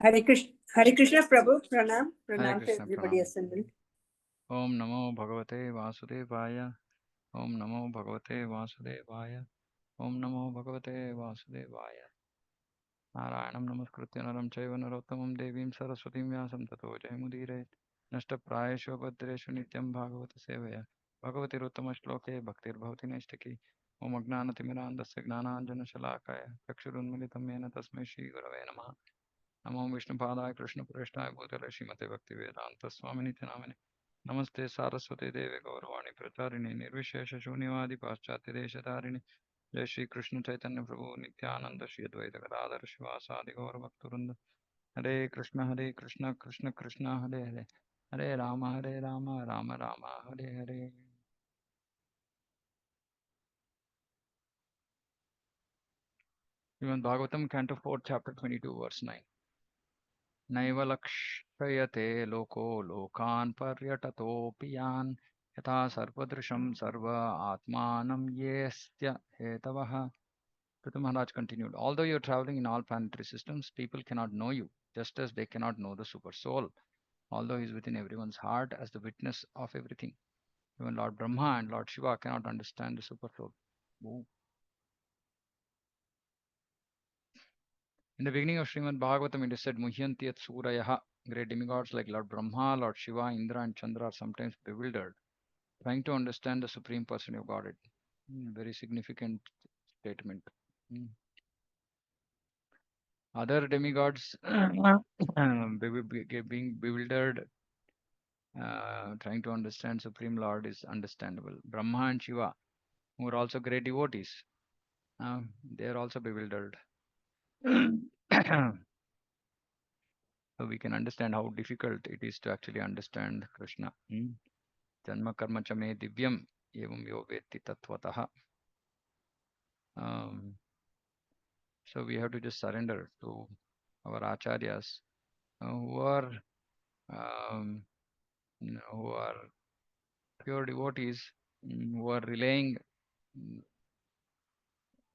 Hare Krishna, Prabhu. Pranam. Hare Pranam to Krishna, everybody Pranam. assembled. Om Namo Bhagavate Vasudevaya. Om Namo Bhagavate Vasudevaya. Om Namo Bhagavate Vasudevaya. Narayanam Namaskritya Naram Chaiva Narottamam Devim Saraswatim Vyasam Tato Jayamudire. Nashtaprayeshu Bhadreshu Nityam Bhagavata Sevaya. Bhagavati Ruttama Shloke Bhaktir Bhavati Neshtaki. Om Agnanatimirandasya Gnananjana Shalakaya. Chakshurunmilitam Yena Tasmai Shri Gurave Namaha. नमो विष्णुपादाय कृष्णप्रेष्ठाय भूतले श्रीमते भक्तिवेदांत स्वामिनिति नामिने नमस्ते सारस्वती देवे गौरवाणी प्रचारिणे निर्विशेष शून्यवादी पाश्चात्य देशधारिणे जय श्री कृष्ण चैतन्य प्रभु नित्यानंद श्री अद्वैत गदाधर शिवासादि गौर भक्तवृंद हरे Krishna Krishna Krishna Hare Hare Hare Ram Ram Ram Hare Hare Srimad Bhagavatam, Canto 4, Chapter 22, verse 9. नैव लक्ष्यते लोको लोकान् पर्यटतोऽपि यान् यथा सर्वदृशं सर्व आत्मानं येऽस्य हेतवः. Prthu Maharaj continued, although you are traveling in all planetary systems, people cannot know you, just as they cannot know the super soul, although he is within everyone's heart as the witness of everything. Even Lord Brahma and Lord Shiva cannot understand the super soul. Ooh. In the beginning of Srimad Bhagavatam, it is said, Muhyanti at Surayaha. Great demigods like Lord Brahma, Lord Shiva, Indra, and Chandra are sometimes bewildered, trying to understand the Supreme Person of Godhead. Very significant statement. Other demigods being bewildered, trying to understand Supreme Lord is understandable. Brahma and Shiva, who are also great devotees, they are also bewildered. So we can understand how difficult it is to actually understand Krishna. Janma karma cha me divyam evam yo vetti tattvataha. So we have to just surrender to our acharyas um, who are pure devotees, who are relaying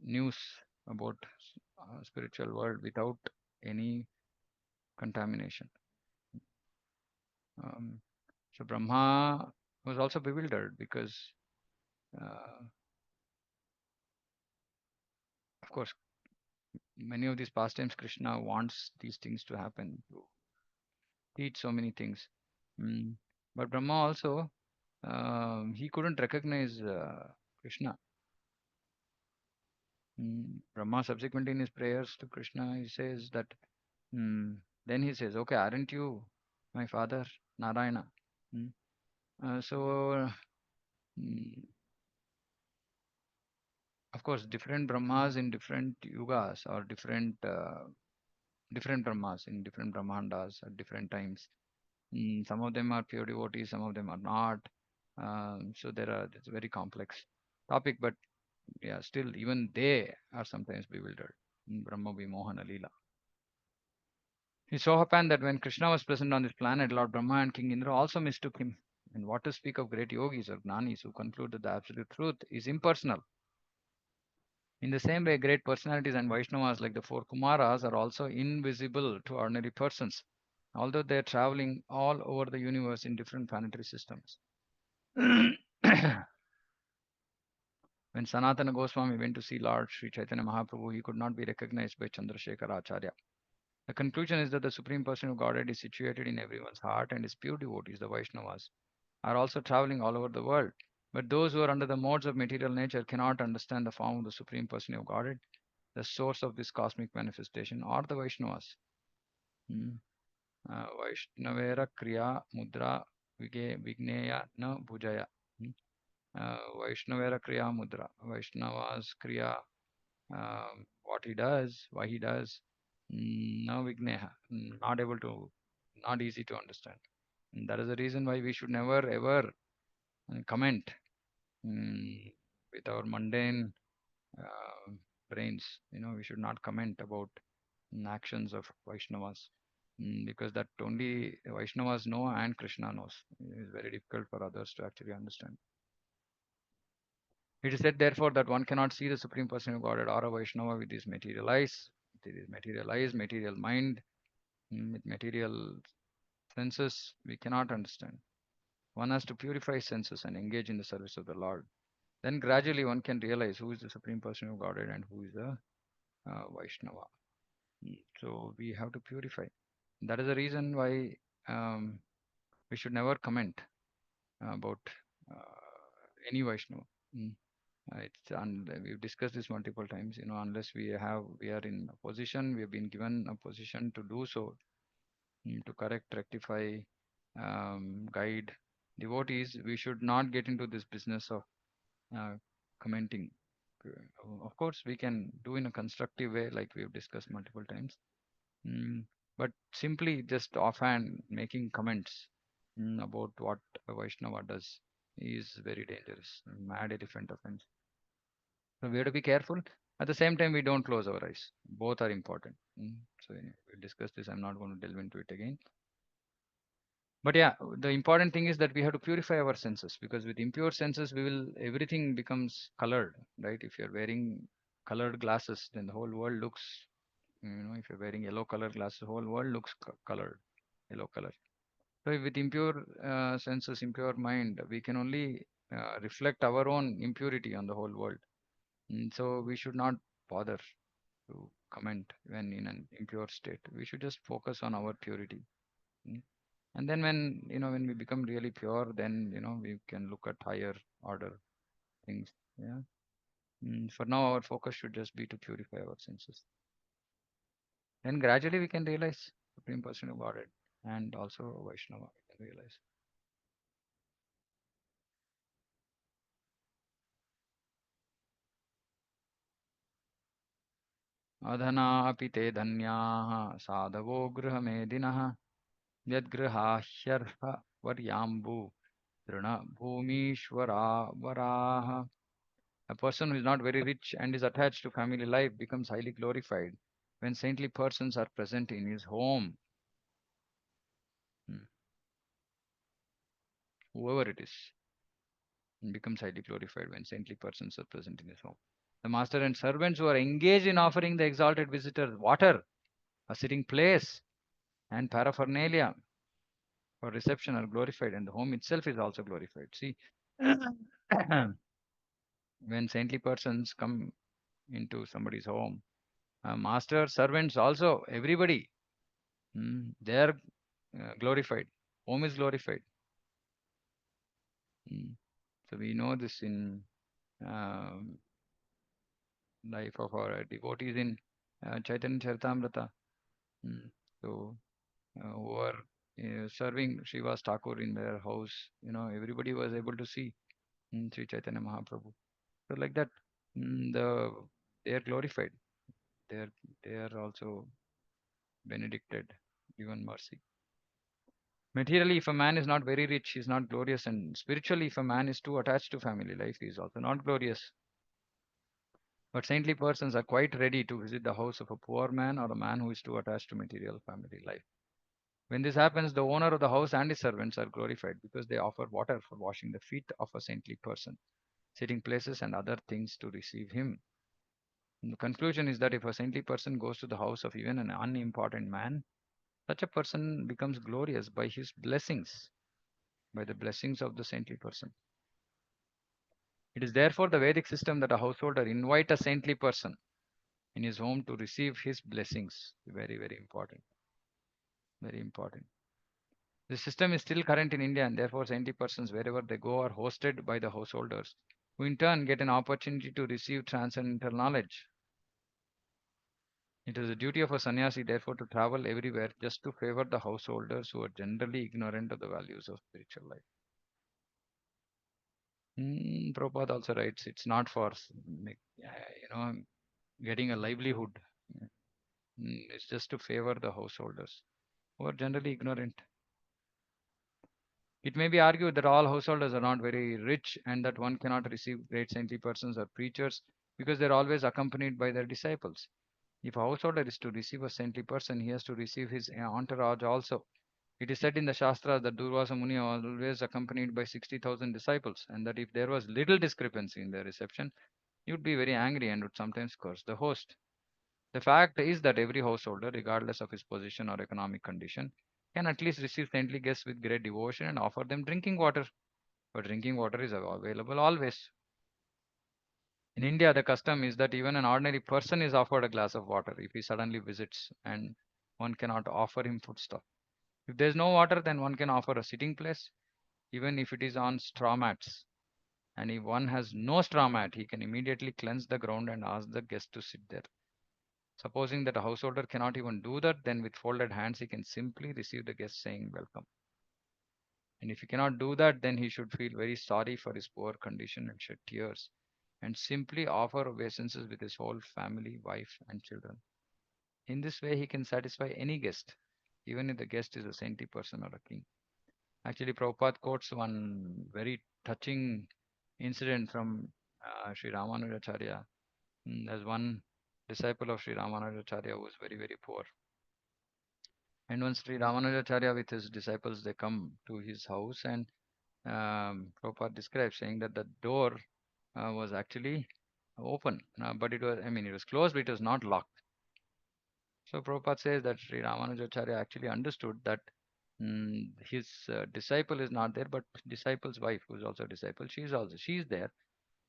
news about spiritual world without any contamination. So Brahma was also bewildered because, of course, many of these pastimes Krishna wants these things to happen, to teach so many things. But Brahma also, he couldn't recognize Krishna. Brahma subsequently in his prayers to Krishna, he says that, then he says, okay, aren't you my father, Narayana? So, of course, different Brahmas in different yugas or different Brahmas in different Brahmandas at different times. Some of them are pure devotees, some of them are not. So it's a very complex topic, but yeah, still even they are sometimes bewildered. Brahma Vimohana Leela. It so happened that when Krishna was present on this planet, Lord Brahma and King Indra also mistook him. And what to speak of great yogis or gnanis who conclude that the absolute truth is impersonal. In the same way, great personalities and Vaishnavas like the four Kumaras are also invisible to ordinary persons, although they are traveling all over the universe in different planetary systems. When Sanatana Goswami went to see Lord Sri Chaitanya Mahaprabhu, he could not be recognized by Chandrasekhar Acharya. The conclusion is that the Supreme Person of Godhead is situated in everyone's heart, and his pure devotees, the Vaishnavas, are also traveling all over the world. But those who are under the modes of material nature cannot understand the form of the Supreme Person of Godhead, the source of this cosmic manifestation, or the Vaishnavas. Vaishnavera Kriya Mudra Vigneya Na Bhujaya. Vaishnavera Kriya Mudra. Vaishnavas Kriya, what he does, why he does, no vigneha, not easy to understand. And that is the reason why we should never ever comment with our mundane brains. We should not comment about actions of Vaishnavas because that only Vaishnavas know and Krishna knows. It is very difficult for others to actually understand. It is said, therefore, that one cannot see the Supreme Person of Godhead or a Vaishnava with his material eyes, material mind, With material senses, we cannot understand. One has to purify senses and engage in the service of the Lord. Then gradually one can realize who is the Supreme Person of Godhead and who is the Vaishnava. So we have to purify. That is the reason why um, we should never comment about any Vaishnava. Mm. We've discussed this multiple times. Unless we are in a position, we have been given a position to do so, to correct, rectify, guide devotees. We should not get into this business of uh, commenting. Of course, we can do in a constructive way, like we have discussed multiple times. Mm, but simply just offhand making comments about what a Vaishnava does is very dangerous. Mad elephant offense. So we have to be careful. At the same time, we don't close our eyes. Both are important. So we'll discuss this. I'm not going to delve into it again. But yeah, the important thing is that we have to purify our senses, because with impure senses, everything becomes colored, right? If you're wearing colored glasses, then the whole world looks, if you're wearing yellow color glasses, the whole world looks colored, yellow color. So with impure senses, impure mind, we can only reflect our own impurity on the whole world. So we should not bother to comment when in an impure state. We should just focus on our purity. Mm. And then when we become really pure, then we can look at higher order things. Yeah. For now, our focus should just be to purify our senses. Then gradually we can realize Supreme Person about it, and also Vaishnava we can realize. अधनापि ते धन्याः साधवो गृहमेदिनः यद्गृहाह्यर्हवर्याम्बु तृणभूमीश्वरावराः. A person who is not very rich and is attached to family life becomes highly glorified when saintly persons are present in his home. Hmm. Whoever it is becomes highly glorified when saintly persons are present in his home. The master and servants who are engaged in offering the exalted visitors water, a sitting place, and paraphernalia for reception are glorified, and the home itself is also glorified. See, when saintly persons come into somebody's home, master, servants, also everybody, they are glorified. Home is glorified. Mm. So we know this in um life of our devotees in Chaitanya Charitamrita. Mm. So who are serving Srivas Thakur in their house, everybody was able to see Sri Chaitanya Mahaprabhu. So like that, they are glorified. They are they are also benedicted, given mercy. Materially, if a man is not very rich, he is not glorious, and spiritually, if a man is too attached to family life, he is also not glorious. But saintly persons are quite ready to visit the house of a poor man or a man who is too attached to material family life. When this happens, the owner of the house and his servants are glorified because they offer water for washing the feet of a saintly person, sitting places and other things to receive him. And the conclusion is that if a saintly person goes to the house of even an unimportant man, such a person becomes glorious by his blessings, by the blessings of the saintly person. It is therefore the Vedic system that a householder invite a saintly person in his home to receive his blessings. Very, very important. Very important. The system is still current in India, and therefore saintly persons wherever they go are hosted by the householders, who in turn get an opportunity to receive transcendental knowledge. It is the duty of a sannyasi, therefore, to travel everywhere just to favor the householders who are generally ignorant of the values of spiritual life. Prabhupada also writes, it's not for getting a livelihood. It's just to favor the householders who are generally ignorant. It may be argued that all householders are not very rich and that one cannot receive great saintly persons or preachers because they're always accompanied by their disciples. If a householder is to receive a saintly person, he has to receive his entourage also. It is said in the Shastras that Durvasa Muni was always accompanied by 60,000 disciples, and that if there was little discrepancy in their reception, he would be very angry and would sometimes curse the host. The fact is that every householder, regardless of his position or economic condition, can at least receive saintly guests with great devotion and offer them drinking water. But drinking water is available always. In India, the custom is that even an ordinary person is offered a glass of water if he suddenly visits, and one cannot offer him foodstuff. If there is no water, then one can offer a sitting place, even if it is on straw mats. And if one has no straw mat, he can immediately cleanse the ground and ask the guest to sit there. Supposing that a householder cannot even do that, then with folded hands he can simply receive the guest saying welcome. And if he cannot do that, then he should feel very sorry for his poor condition and shed tears and simply offer obeisances with his whole family, wife, and children. In this way, he can satisfy any guest, even if the guest is a saintly person or a king. Actually, Prabhupada quotes one very touching incident from Sri Ramanujacharya. There's one disciple of Sri Ramanujacharya who was very, very poor. And once Sri Ramanujacharya with his disciples, they come to his house, and Prabhupada describes saying that the door was actually open, but it was, I mean, it was closed, but it was not locked. So Prabhupada says that Sri Ramanujacharya actually understood that his disciple is not there, but disciple's wife, who is also a disciple, she's there.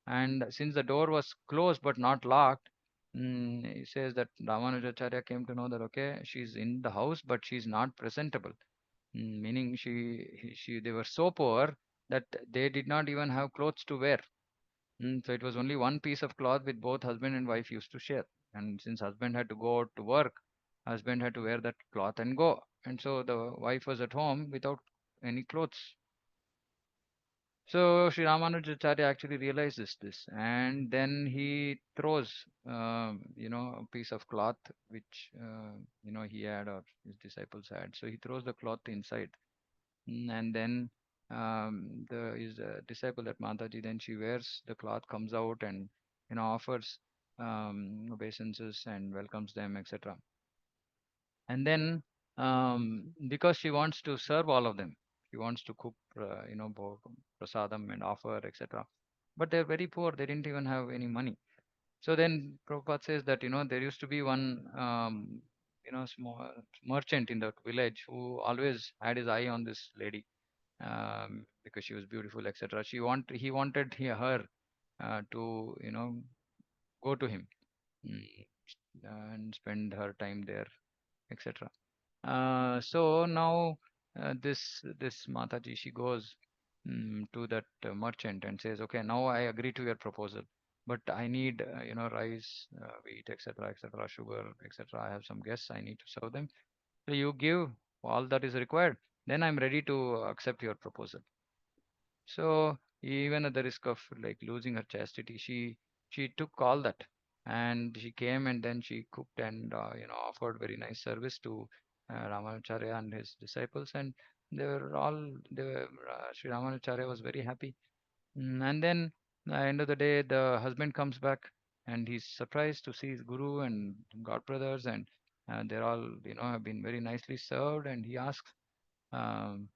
And since the door was closed but not locked, he says that Ramanujacharya came to know that okay, she's in the house, but she's not presentable. Meaning they were so poor that they did not even have clothes to wear. So it was only one piece of cloth with both husband and wife used to share. And since husband had to go out to work, husband had to wear that cloth and go. And so the wife was at home without any clothes. So Sri Ramanujacharya actually realizes this, and then he throws, a piece of cloth which he had or his disciples had. So he throws the cloth inside. And then his disciple, that Mataji, then she wears the cloth, comes out, and offers obeisances and welcomes them, etc. And then because she wants to serve all of them, she wants to cook, prasadam and offer, etc. But they're very poor; they didn't even have any money. So then Prabhupada says that there used to be one small merchant in that village who always had his eye on this lady because she was beautiful, etc. He wanted her to go to him, mm, and spend her time there, etc. So now this Mataji, she goes to that merchant and says, okay, now I agree to your proposal, but I need rice, wheat, etc., etc., sugar, etc. I have some guests, I need to serve them. So you give all that is required, then I'm ready to accept your proposal. So even at the risk of like losing her chastity, she took all that, and she came, and then she cooked and offered very nice service to Ramanacharya and his disciples, and Sri Ramanacharya was very happy. And then at the end of the day, the husband comes back, and he's surprised to see his guru and god brothers, and they're all have been very nicely served, and he asks um,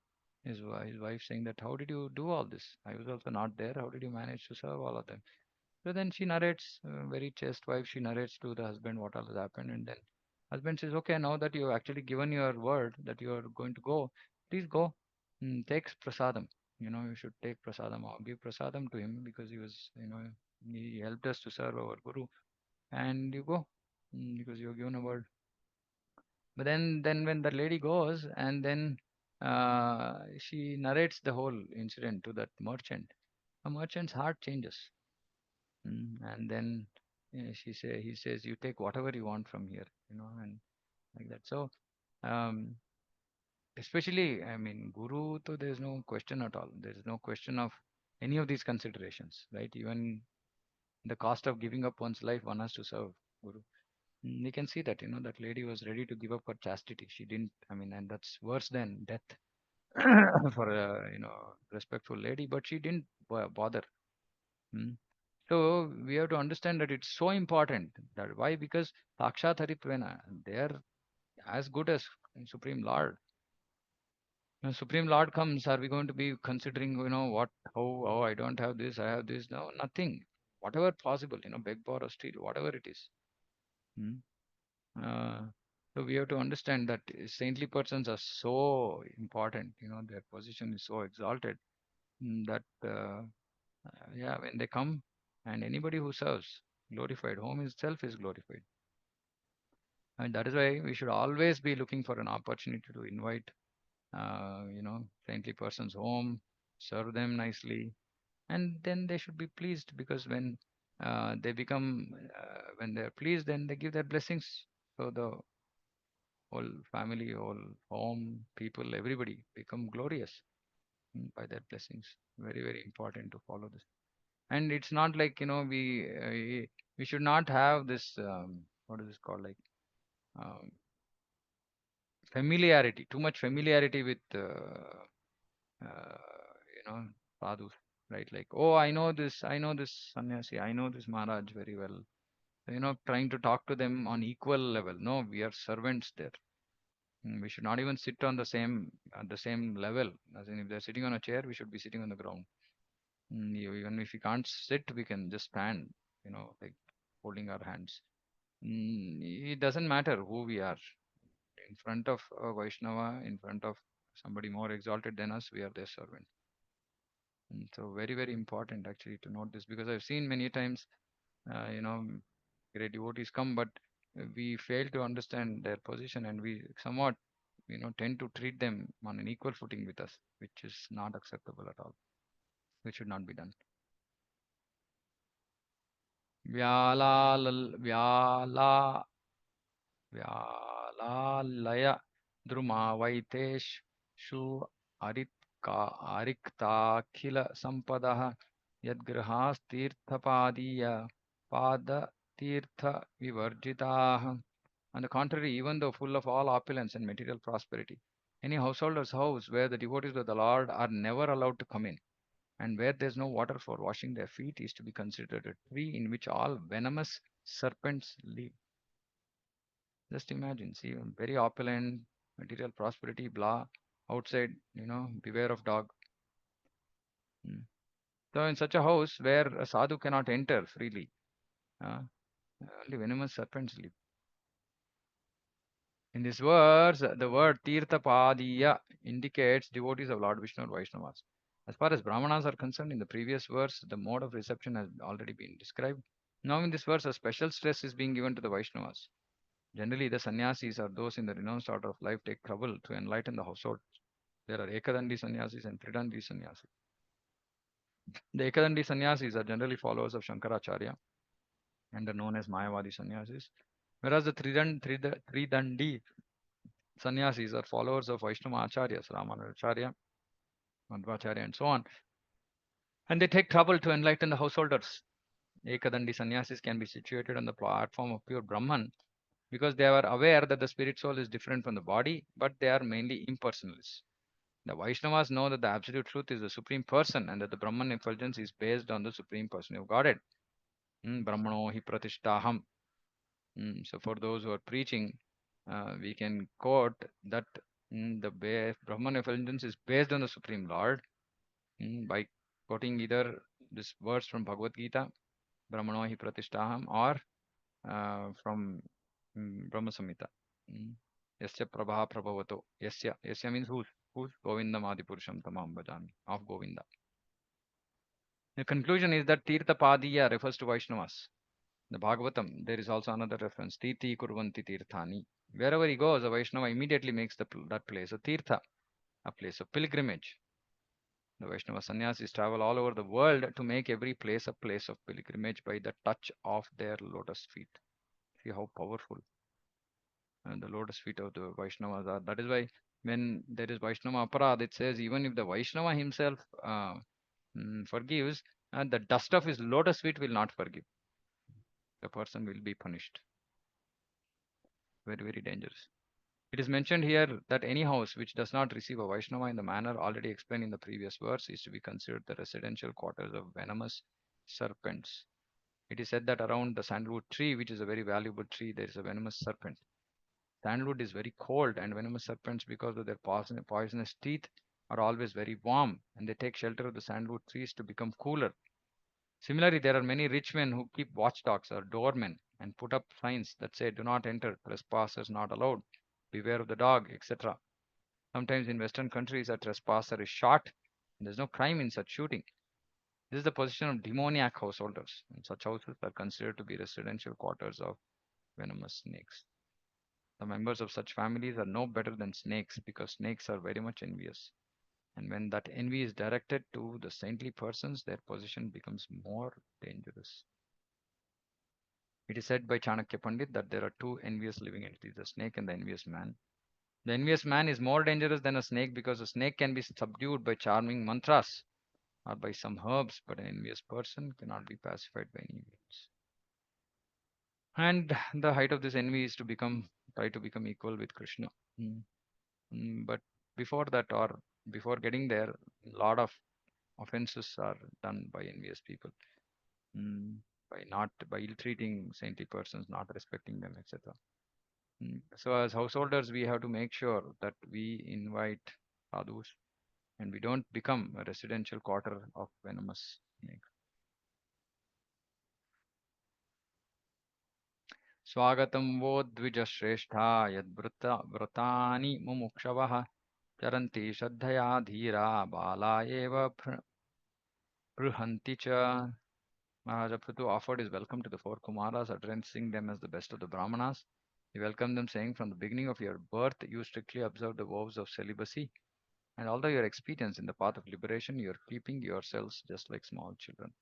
his wife, saying that, how did you do all this? I was also not there. How did you manage to serve all of them? So then she narrates, very chaste wife, she narrates to the husband what all has happened. And then husband says, okay, now that you've actually given your word that you are going to go, please go. Take prasadam. You should take prasadam or give prasadam to him, because he helped us to serve our guru. And you go, because you have given a word. But then when the lady goes, and then she narrates the whole incident to that merchant, the merchant's heart changes. And then he says, you take whatever you want from here, and like that. So um, especially, I mean, guru, so there's no question at all. There is no question of any of these considerations, right? Even the cost of giving up one's life, one has to serve guru. We can see that, that lady was ready to give up her chastity. She didn't, I mean, and that's worse than death for a, respectful lady, but she didn't bother. Mm. So we have to understand that it's so important. That why? Because Sakshat Haritvena, they are as good as Supreme Lord. When Supreme Lord comes, are we going to be considering, what, how, oh, I don't have this, I have this? No, nothing. Whatever possible, beg, borrow, steal, whatever it is. Mm. Uh, so we have to understand that saintly persons are so important. Their position is so exalted, that yeah, when they come, and anybody who serves, glorified. Home itself is glorified, and that is why we should always be looking for an opportunity to invite, saintly persons home, serve them nicely, and then they should be pleased, because when they're pleased, then they give their blessings. So the whole family, whole home, people, everybody become glorious, by their blessings. Very, very important to follow this. And it's not like, we should not have this, what is this called, like, um, familiarity, too much familiarity with, you know, sadhus, right? Like, oh, I know this sannyasi, I know this Maharaj very well. Trying to talk to them on equal level. No, we are servants there. We should not even sit on the same at the same level. As in, if they're sitting on a chair, we should be sitting on the ground. Even if we can't sit, we can just stand. Like holding our hands. It doesn't matter who we are. In front of a Vaishnava, in front of somebody more exalted than us, we are their servant. So very, very important actually to note this, because I've seen many times, uh, you know, great devotees come, but we fail to understand their position, and we somewhat, tend to treat them on an equal footing with us, which is not acceptable at all, which should not be done. Vyala, vyala, व्यालालय द्रुमावैतेषु अरिक्ताखिलसम्पदः यद्गृहास्तीर्थपादीय पादतीर्थविवर्जिताः. On the contrary, even though full of all opulence and material prosperity, any householder's house where the devotees of the Lord are never allowed to come in, and where there is no water for washing their feet, is to be considered a tree in which all venomous serpents live. Just imagine, see, very opulent, material prosperity, blah. Outside, beware of dog. Mm. So, in such a house where a sadhu cannot enter freely, uh, only venomous serpents live. In this verse, the word Tirthapadiya indicates devotees of Lord Vishnu or Vaishnavas. As far as Brahmanas are concerned, in the previous verse, the mode of reception has already been described. Now, in this verse, a special stress is being given to the Vaishnavas. Generally, the sannyasis or those in the renounced order of life take trouble to enlighten the household. There are Ekadandi sannyasis and Tridandi sannyasis. The Ekadandi sannyasis are generally followers of Shankaracharya and are known as Mayavadi sannyasis, whereas the Tridandi sannyasis are followers of Vaishnava acharyas, Ramanujacharya, Madhvacharya, and so on, and they take trouble to enlighten the householders. Ekadandi sannyasis can be situated on the platform of pure Brahman because they are aware that the spirit soul is different from the body, but they are mainly impersonalists. The Vaishnavas know that the absolute truth is the Supreme Person and that the Brahman effulgence is based on the Supreme Person of Godhead. Brahmano hi pratishtaham. So for those who are preaching, we can quote that the Brahman effulgence is based on the Supreme Lord, by quoting either this verse from Bhagavad Gita, Brahmano hi pratishtaham, or from Brahma Samhita. Yasya prabha prabhavato. Yasya means whose? Whose? Govindam Adipurusham Tamam Bhajami. Of Govinda. The conclusion is that Tirtha Padiya refers to Vaishnavas. The Bhagavatam, there is also another reference. Tirthi Kurvanti Tirthani. Wherever he goes, a Vaishnava immediately makes that place a Tirtha, a place of pilgrimage. The Vaishnava sannyasis travel all over the world to make every place a place of pilgrimage by the touch of their lotus feet. See how powerful the lotus feet of the Vaishnavas are. That is why when there is Vaishnava Aparad, it says even if the Vaishnava himself forgives, the dust of his lotus feet will not forgive. The person will be punished. Very, very dangerous. It is mentioned here that any house which does not receive a Vaishnava in the manner already explained in the previous verse is to be considered the residential quarters of venomous serpents. It is said that around the sandalwood tree, which is a very valuable tree, there is a venomous serpent. Sandalwood is very cold, and venomous serpents, because of their poisonous teeth, are always very warm, and they take shelter of the sandalwood trees to become cooler. Similarly, there are many rich men who keep watchdogs or doormen and put up signs that say, do not enter, trespassers not allowed, beware of the dog, etc. Sometimes in Western countries, a trespasser is shot, and there's no crime in such shooting. This is the position of demoniac householders, and such houses are considered to be residential quarters of venomous snakes. The members of such families are no better than snakes because snakes are very much envious. And when that envy is directed to the saintly persons, their position becomes more dangerous. It is said by Chanakya Pandit that there are two envious living entities, the snake and the envious man. The envious man is more dangerous than a snake because a snake can be subdued by charming mantras or by some herbs, but an envious person cannot be pacified by any means. And the height of this envy is to try to become equal with Krishna. Mm. But before that, or before getting there, a lot of offenses are done by envious people. By ill-treating saintly persons, not respecting them, etc. So as householders, we have to make sure that we invite sadhus and we don't become a residential quarter of venomous snakes. Swagatam vo dvijashreshtha व्रतानि मुमुक्षवः चरन्ति श्रद्धया धीरा बाला eva पृहन्ति च. Maharaja Prthu offered his welcome to the four Kumaras, addressing them as the best of the Brahmanas. He welcomed them, saying, from the beginning of your birth, you strictly observe the vows of celibacy, and although you are experienced in the path of liberation, you are keeping yourselves just like small children.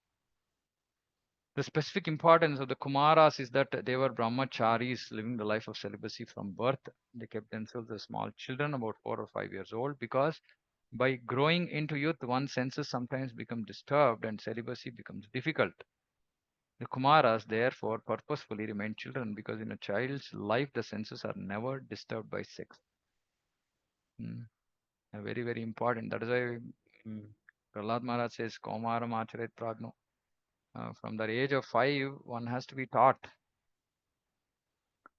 The specific importance of the Kumaras is that they were brahmacharis living the life of celibacy from birth. They kept themselves as small children, about 4 or 5 years old, because by growing into youth, one's senses sometimes become disturbed and celibacy becomes difficult. The Kumaras therefore purposefully remain children because in a child's life the senses are never disturbed by sex. Very, very important. That is why Prahlad Maharaj says, Kaumaram Acharet Pragno. From the age of 5, one has to be taught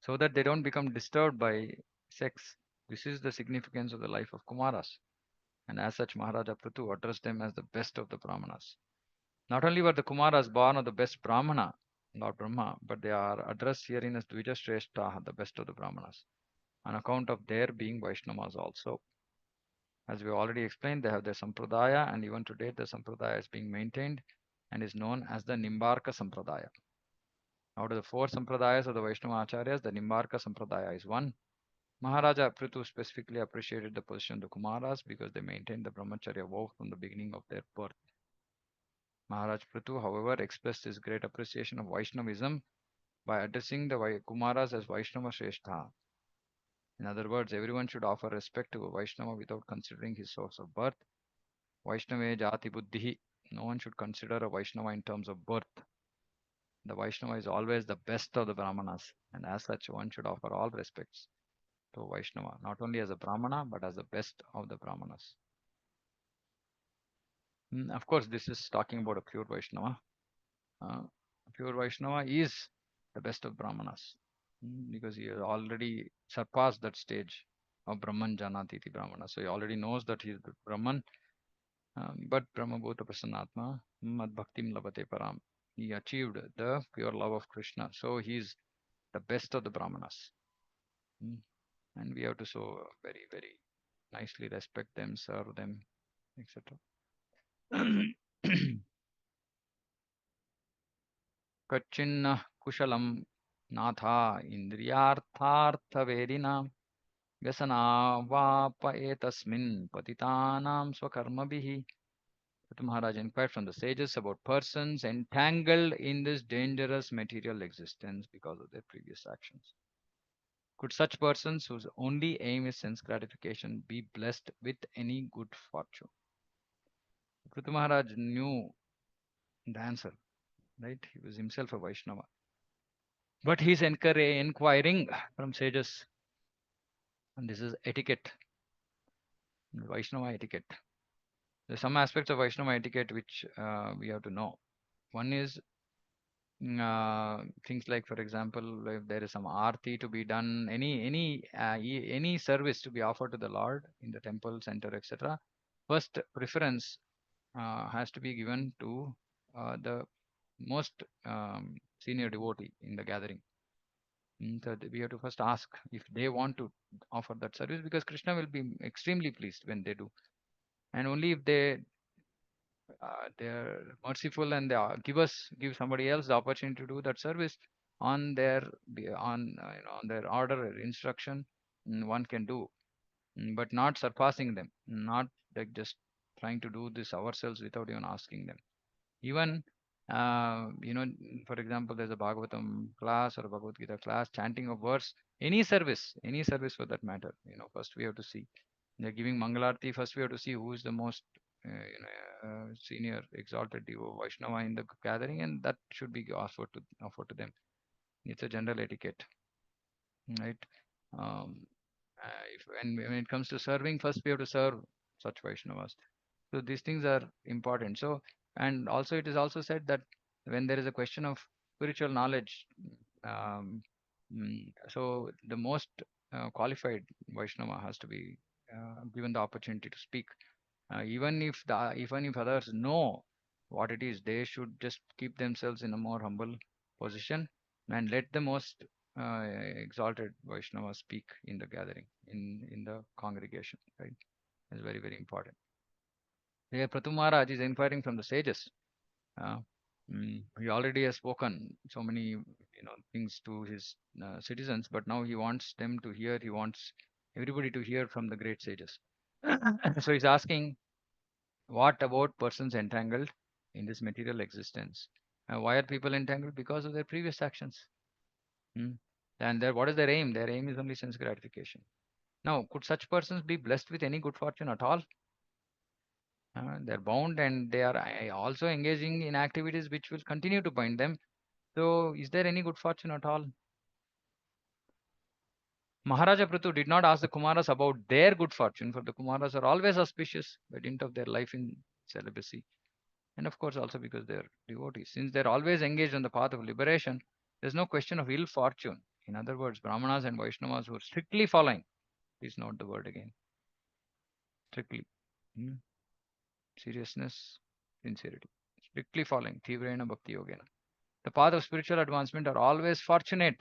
so that they don't become disturbed by sex. This is the significance of the life of Kumaras. And as such, Maharaja Prthu addressed them as the best of the Brahmanas. Not only were the Kumaras born of the best Brahmana, Lord Brahma, but they are addressed herein as Dvija Shrestha, the best of the Brahmanas, on account of their being Vaishnavas also. As we already explained, they have their Sampradaya, and even today the Sampradaya is being maintained and is known as the Nimbarka Sampradaya. Out of the 4 Sampradayas of the Vaishnava Acharyas, the Nimbarka Sampradaya is one. Maharaja Prthu specifically appreciated the position of the Kumaras because they maintained the Brahmacharya vow from the beginning of their birth. Maharaj Prthu, however, expressed his great appreciation of Vaishnavism by addressing the Kumaras as Vaishnava Shrestha. In other words, everyone should offer respect to a Vaishnava without considering his source of birth. Vaishnava Jati Buddhihi. No one should consider a Vaishnava in terms of birth. The Vaishnava is always the best of the Brahmanas, and as such, one should offer all respects to Vaishnava, not only as a Brahmana, but as the best of the Brahmanas. Of course, this is talking about a pure Vaishnava. Pure Vaishnava is the best of Brahmanas because he has already surpassed that stage of Brahman Janatiti Brahmana. So he already knows that he is the Brahman, but Brahma Bhuta Prasannatma Mad Bhaktim Labate Param. He achieved the pure love of Krishna. So he is the best of the Brahmanas. And we have to so very, very nicely respect them, serve them, etc. Kachinna Kushalam Natha Indriyartharthavedina Vyasana Vapa Etasmin Patitanam Swakarmabihi. Prthu Maharaj inquired from the sages about persons entangled in this dangerous material existence because of their previous actions. Could such persons whose only aim is sense gratification be blessed with any good fortune? Prthu Maharaj knew the answer, right? He was himself a Vaishnava. But he's inquiring from sages, and this is etiquette, Vaishnava etiquette. There's some aspects of Vaishnava etiquette which we have to know. One is things like, for example, if there is some arti to be done, any service to be offered to the Lord in the temple center, etc. First preference has to be given to the most senior devotee in the gathering. So we have to first ask if they want to offer that service, because Krishna will be extremely pleased when they do. And only if they're merciful and give somebody else the opportunity to do that service on their on their order or instruction, one can do. But not surpassing them, not like just trying to do this ourselves without even asking them. Even for example, there's a Bhagavatam class or a Bhagavad Gita class, chanting of verse, any service for that matter. First we have to see. They're giving Mangalarti. First we have to see who is the most senior exalted Vaishnava in the gathering, and that should be offered to them. It's a general etiquette, right? Um, if when it comes to serving, first we have to serve such Vaishnavas. So these things are important. So, and also it is also said that when there is a question of spiritual knowledge, so the most qualified Vaishnava has to be given the opportunity to speak. Even if others know what it is, they should just keep themselves in a more humble position and let the most exalted Vaishnava speak in the gathering, in the congregation. Right, it's very very important. Here, Prthu Maharaj is inquiring from the sages. Uh, he already has spoken so many things to his citizens, but now he wants them to hear. He wants everybody to hear from the great sages. So he's asking, what about persons entangled in this material existence? Why are people entangled? Because of their previous actions. Hmm. And what is their aim? Their aim is only sense gratification. Now, could such persons be blessed with any good fortune at all? They're bound, and they are also engaging in activities which will continue to bind them. So, is there any good fortune at all? Maharaja Pratu did not ask the Kumaras about their good fortune, for the Kumaras are always auspicious by dint of their life in celibacy. And of course, also because they're devotees. Since they're always engaged on the path of liberation, there's no question of ill fortune. In other words, Brahmanas and Vaishnavas who are strictly following, please note the word again, strictly. Hmm. Seriousness, sincerity. Strictly following, Tivrena Bhakti Yogena. The path of spiritual advancement are always fortunate.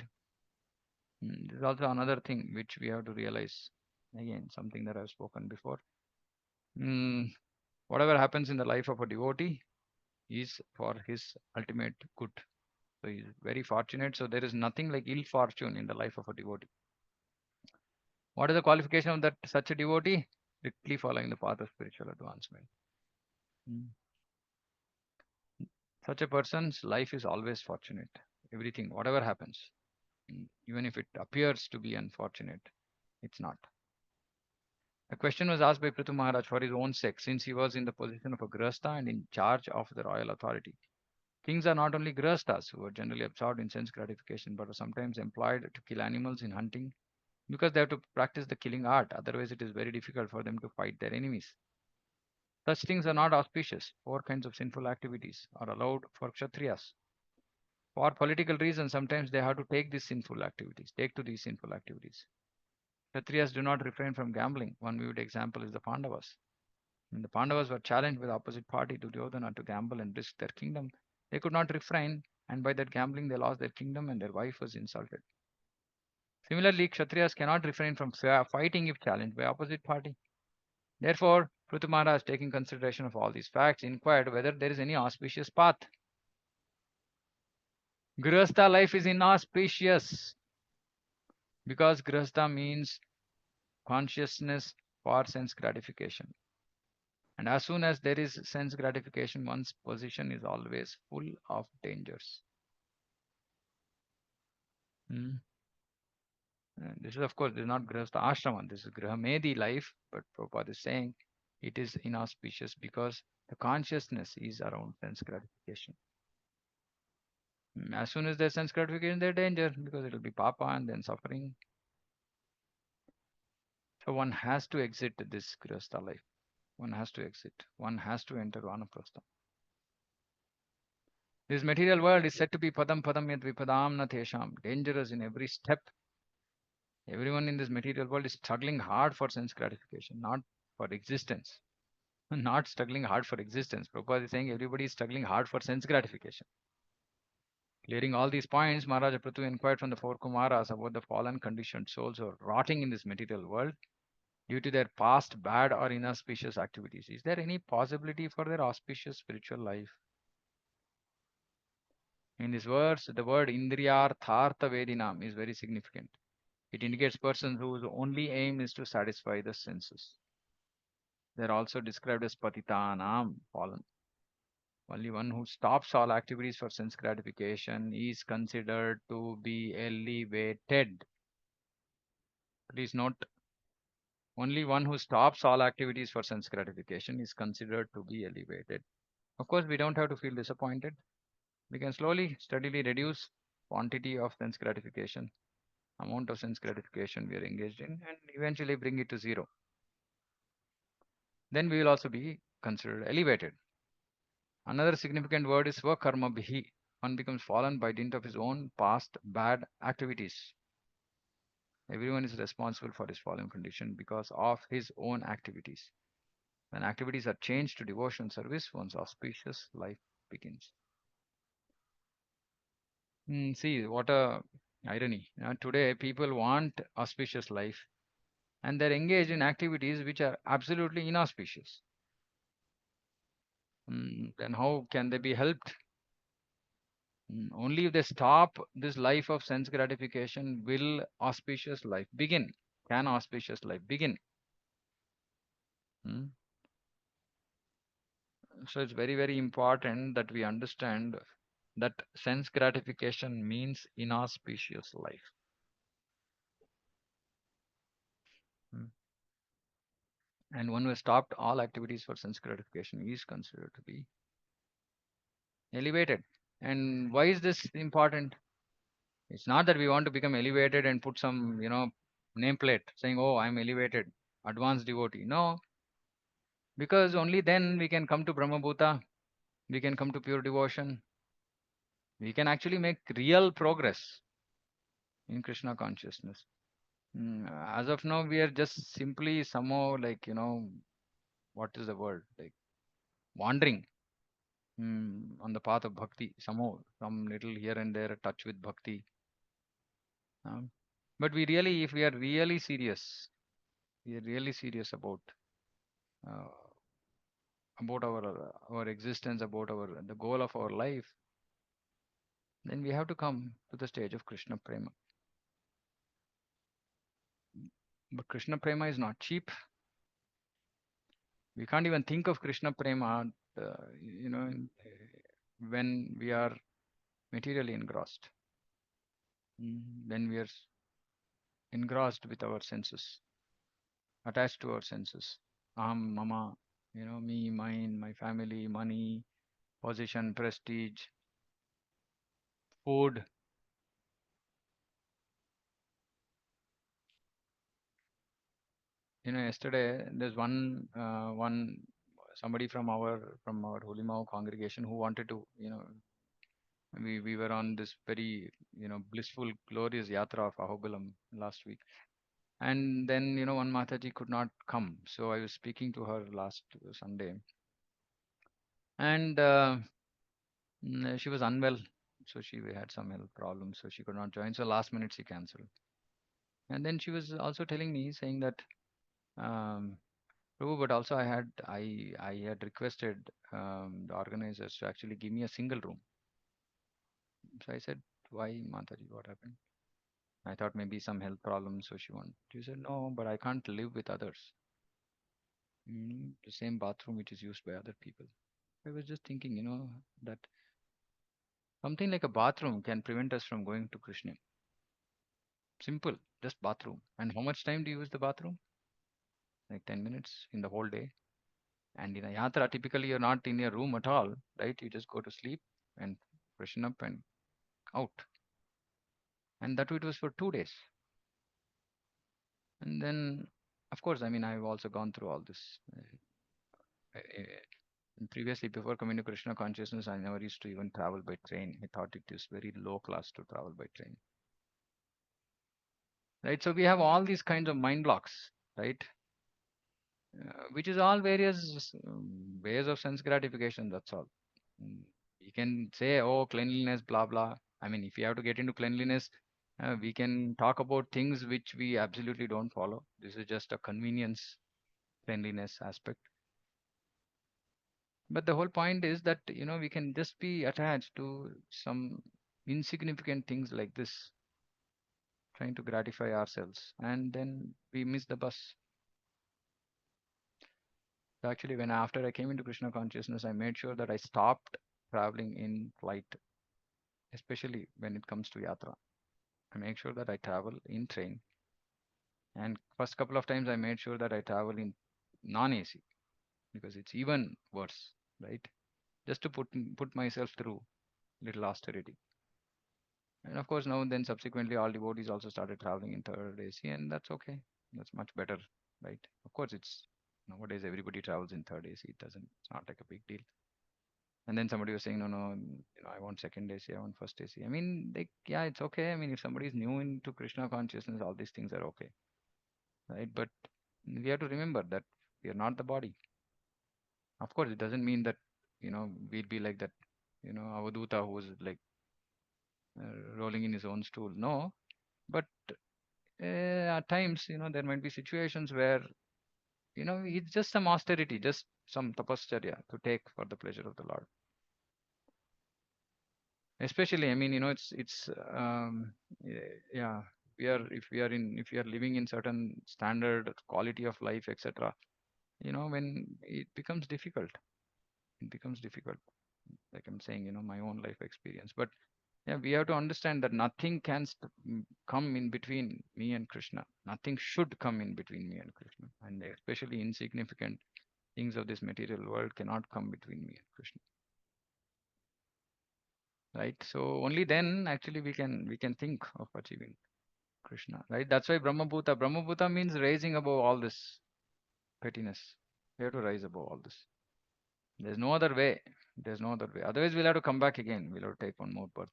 This is also another thing which we have to realize. Again, something that I've spoken before. Mm, Whatever happens in the life of a devotee is for his ultimate good. So he's very fortunate. So there is nothing like ill fortune in the life of a devotee. What is the qualification of that such a devotee? Strictly following the path of spiritual advancement. Mm. Such a person's life is always fortunate. Everything, whatever happens, even if it appears to be unfortunate, it's not. A question was asked by Prthu Maharaj for his own sake, since he was in the position of a grahastha and in charge of the royal authority. Kings are not only grahasthas who are generally absorbed in sense gratification, but are sometimes employed to kill animals in hunting, because they have to practice the killing art. Otherwise, it is very difficult for them to fight their enemies. Such things are not auspicious. Four kinds of sinful activities are allowed for Kshatriyas. For political reasons, sometimes they have to take to these sinful activities. Kshatriyas do not refrain from gambling. One vivid example is the Pandavas. When the Pandavas were challenged by the opposite party, Duryodhana, to gamble and risk their kingdom, they could not refrain, and by that gambling, they lost their kingdom and their wife was insulted. Similarly, Kshatriyas cannot refrain from fighting if challenged by opposite party. Therefore, Pruthu Maharaj, taking consideration of all these facts, inquired whether there is any auspicious path. Grihastha life is inauspicious because Grihastha means consciousness for sense gratification. And as soon as there is sense gratification, one's position is always full of dangers. Hmm. This is, of course, this is not Grihastha Ashraman, this is Grihamedi life, but Prabhupada is saying it is inauspicious because the consciousness is around sense gratification. As soon as there's sense gratification, there's danger because it will be papa and then suffering. So one has to exit this Grihastha life. One has to exit. One has to enter Vanaprastha. This material world is said to be padam padam yad vipadam na tesham, dangerous in every step. Everyone in this material world is struggling hard for sense gratification, not for existence. Not struggling hard for existence. Prabhupada is saying everybody is struggling hard for sense gratification. Clearing all these points, Maharaja Prthu inquired from the four Kumaras about the fallen conditioned souls who are rotting in this material world due to their past bad or inauspicious activities. Is there any possibility for their auspicious spiritual life? In this verse, the word Indriyarthartha Vedinam is very significant. It indicates persons whose only aim is to satisfy the senses. They are also described as Patitanam, fallen. Only one who stops all activities for sense gratification is considered to be elevated. Please note, only one who stops all activities for sense gratification is considered to be elevated. Of course, we don't have to feel disappointed. We can slowly, steadily reduce quantity of sense gratification, amount of sense gratification we are engaged in, and eventually bring it to zero. Then we will also be considered elevated. Another significant word is swakarma bihi. One becomes fallen by dint of his own past bad activities. Everyone is responsible for his fallen condition because of his own activities. When activities are changed to devotion service, one's auspicious life begins. See, what a irony. Today, people want auspicious life and they're engaged in activities which are absolutely inauspicious. Then how can they be helped? Only if they stop this life of sense gratification will auspicious life begin. Can auspicious life begin? Mm. So it's very, very important that we understand that sense gratification means inauspicious life. Mm. And one who has stopped all activities for sense gratification is considered to be elevated. And why is this important? It's not that we want to become elevated and put some, nameplate saying, oh, I'm elevated, advanced devotee. No, because only then we can come to Brahma Bhuta, we can come to pure devotion, we can actually make real progress in Krishna consciousness. As of now, we are just simply somehow like, what is the word? Like wandering on the path of bhakti, somehow, some little here and there, touch with bhakti. Um, but we really, if we are really serious, we are really serious uh, about our existence, about our the goal of our life, then we have to come to the stage of Krishna Prema. But Krishna Prema is not cheap. We can't even think of Krishna Prema, when we are materially engrossed, when we are engrossed with our senses, attached to our senses. Mama, me, mine, my family, money, position, prestige, food. Yesterday there's one somebody from our Holy Mao congregation who wanted to, we were on this very, blissful, glorious yatra of Ahobilam last week. And then, one Mataji could not come. So I was speaking to her last Sunday. And she was unwell. So she had some health problems. So she could not join. So last minute she cancelled. And then she was also telling me, saying that, um, Prabhu, but also I had requested the organizers to actually give me a single room. So I said, why, Mataji, what happened? I thought maybe some health problems, so she wanted. She said, no, but I can't live with others. The same bathroom which is used by other people. I was just thinking, that something like a bathroom can prevent us from going to Krishna. Simple, just bathroom. And how much time do you use the bathroom? Like 10 minutes in the whole day. And in a yatra, typically you're not in your room at all, right? You just go to sleep and freshen up and out. And that it was for 2 days. And then, of course, I mean, I've also gone through all this. Previously, before coming to Krishna consciousness, I never used to even travel by train. I thought it is very low class to travel by train. Right? So we have all these kinds of mind blocks, right? Which is all various ways of sense gratification. That's all. Mm, You can say, oh, cleanliness, blah, blah. I mean, if we have to get into cleanliness, we can talk about things which we absolutely don't follow. This is just a convenience cleanliness aspect. But the whole point is that, we can just be attached to some insignificant things like this, trying to gratify ourselves, and then we miss the bus. So actually, when after I came into Krishna consciousness, I made sure that I stopped traveling in flight, especially when it comes to yatra. I make sure that I travel in train, and first couple of times I made sure that I travel in non-AC because it's even worse, right? Just to put myself through little austerity. And of course, now and then subsequently, all devotees also started traveling in third AC, and that's okay. That's much better, right? Of course, it's nowadays everybody travels in third AC. It's not like a big deal. And then somebody was saying, no, no, I want second AC, I want first AC. I mean, like, yeah, it's okay. I mean, if somebody is new into Krishna consciousness, all these things are okay, right? But we have to remember that we are not the body. Of course, it doesn't mean that, we'll be like that, Avaduta who's like rolling in his own stool. No, but at times, there might be situations where, it's just some austerity, just some tapascharya to take for the pleasure of the Lord. Especially, I mean, yeah, if we are living in certain standard quality of life, etc., when it becomes difficult, like I'm saying, my own life experience. But yeah, we have to understand that nothing can come in between me and Krishna. Nothing should come in between me and Krishna. And especially insignificant things of this material world cannot come between me and Krishna. Right? So only then actually we can think of achieving Krishna. Right? That's why Brahmabhuta. Brahmabhuta means raising above all this pettiness. We have to rise above all this. There's no other way. There's no other way. Otherwise we'll have to come back again. We'll have to take one more birth.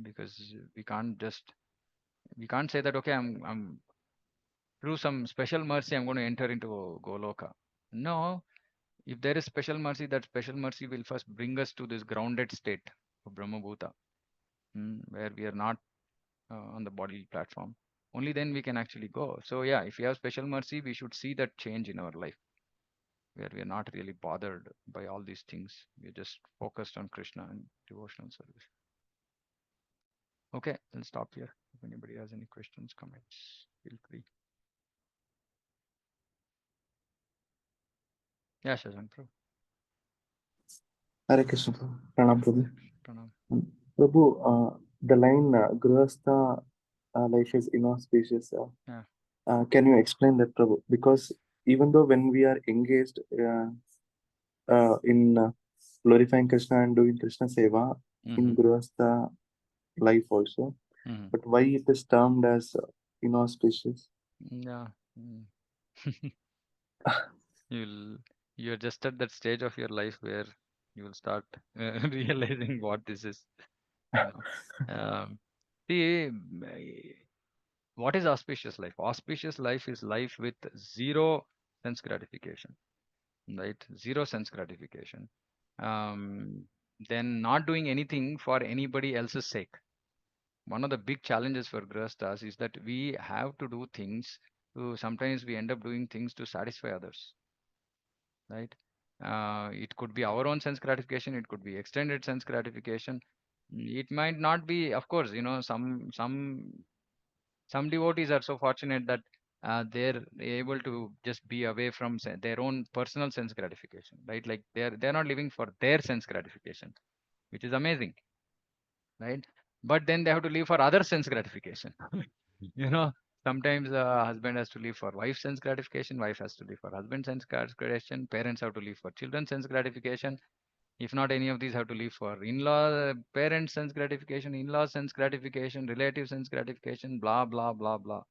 Because we can't say that okay, I'm through some special mercy I'm going to enter into Goloka. No, if there is special mercy, that special mercy will first bring us to this grounded state of Brahmabhuta, where we are not on the body platform. Only then we can actually go. So yeah, if we have special mercy, we should see that change in our life, where we are not really bothered by all these things. We're just focused on Krishna and devotional service. Okay, I'll stop here. If anybody has any questions, comments, feel free. Yeah, Shashank, Prabhu. Hare Krishna, Prabhu. Pranam, Prabhu. Pranam. Prabhu, the line Grihastha life is inauspicious. Yeah. Can you explain that, Prabhu? Because even though when we are engaged in glorifying Krishna and doing Krishna Seva in Grihastha life also, but why it is termed as inauspicious? Yeah. You're just at that stage of your life where you will start realizing what this is. You know. See, what is auspicious life? Auspicious life is life with zero sense gratification, right? Zero sense gratification. Um, then not doing anything for anybody else's sake. One of the big challenges for grahasthas is that we have to do things to, sometimes we end up doing things to satisfy others, right? It could be our own sense gratification, it could be extended sense gratification. It might not be, of course, some devotees are so fortunate that they're able to just be away from their own personal sense gratification, right? Like they're not living for their sense gratification, which is amazing, right? But then they have to live for other sense gratification. you know Sometimes husband has to live for wife's sense gratification, wife has to live for husband's sense gratification, parents have to live for children's sense gratification. If not any of these, have to live for in-law parents sense gratification, in-law sense gratification, relative sense gratification, blah blah blah blah.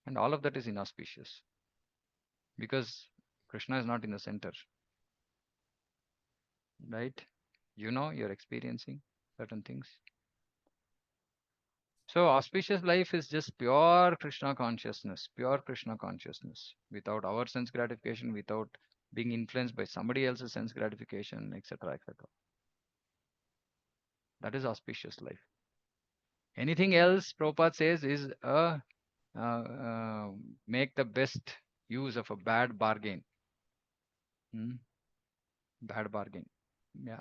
And all of that is inauspicious because Krishna is not in the center, right? You're experiencing certain things. So auspicious life is just pure Krishna consciousness, without our sense gratification, without being influenced by somebody else's sense gratification, etc., etc. That is auspicious life. Anything else, Prabhupada says, is make the best use of a bad bargain. Bad bargain. Yeah.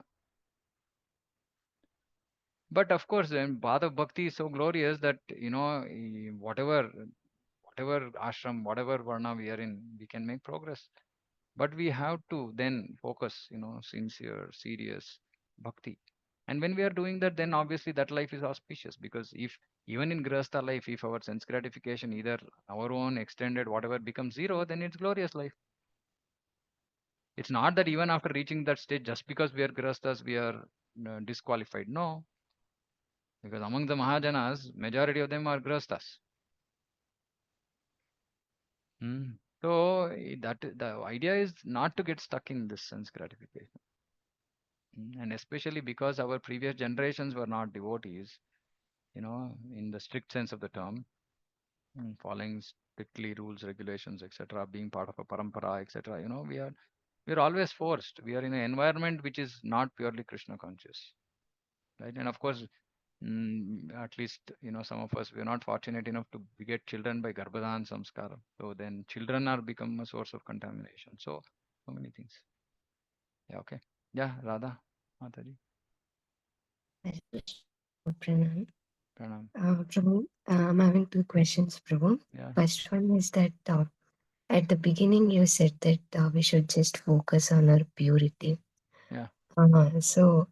But of course, then path of bhakti is so glorious that whatever ashram, whatever varna we are in, we can make progress. But we have to then focus, sincere, serious bhakti. And when we are doing that, then obviously that life is auspicious, because if even in grahastha life, if our sense gratification, either our own extended, whatever, becomes zero, then it's glorious life. It's not that even after reaching that stage, just because we are grahasthas, we are disqualified. No, because among the Mahajanas, majority of them are grahasthas. So that the idea is not to get stuck in this sense gratification. And especially because our previous generations were not devotees, in the strict sense of the term, following strictly rules, regulations, etc., being part of a parampara, etc. We are always forced. We are in an environment which is not purely Krishna conscious, right? And of course, at least some of us, we are not fortunate enough to get children by garbhadan samskara. So then children are become a source of contamination. So many things. Yeah. Okay. Yeah. Radha Mataji. Hare Krishna, Pranam. Pranam. Prabhu, I'm having two questions, Prabhu. Yeah. First one is that at the beginning you said that we should just focus on our purity. Yeah. So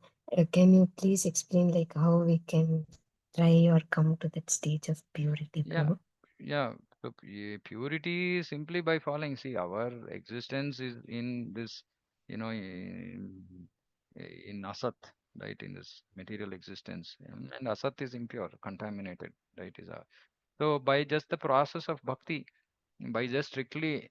can you please explain like how we can try or come to that stage of purity, Yeah. Prabhu? Yeah. So purity is simply by following. See, our existence is in this, in asat, right? In this material existence, and asat is impure, contaminated, right? So by just the process of bhakti, by just strictly,